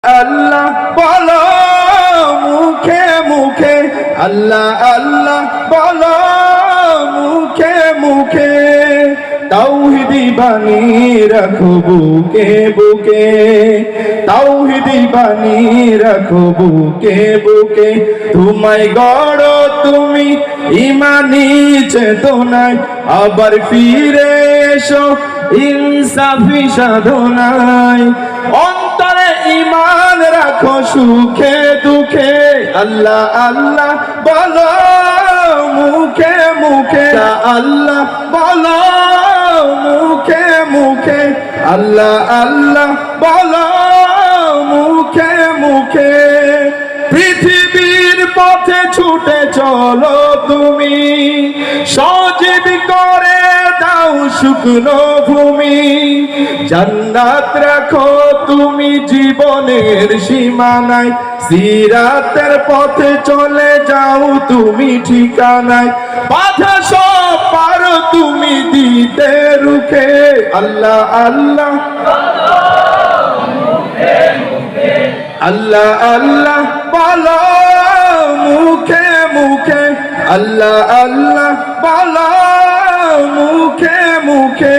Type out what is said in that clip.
আল্লাহ বলো মুখে মুখে, আল্লাহ আল্লাহ বলো মুখে মুখে, তাওহীদি বাণী রাখো বুকে বুকে, তাওহীদি বাণী রাখো বুকে বুকে। তোমায় গড়ো তুমি ইমানি চেতনায়, আবার ফিরে এসো ইনসাফি সাধনায়। অন্তরে ঈমান রাখো সুখে দুঃখে, আল্লাহ আল্লাহ বলো মুখে মুখে, আল্লাহ বলো মুখে মুখে, আল্লাহ আল্লাহ বলো মুখে মুখে। পৃথিবীর পথে ছুটে চলো তুমি, সজীব করে দাও শুকনো ভূমি। জান্নাত রাখো তুমি জীবনের সীমানায়, সিরাতের পথে চলে যাও তুমি ঠিকানায়। বাধা সব পারো তুমি দিতে রুখে, আল্লাহ আল্লাহ আল্লাহ আল্লাহ বলো মুখে মুখে, আল্লাহ আল্লাহ বলো মুখে মুখে।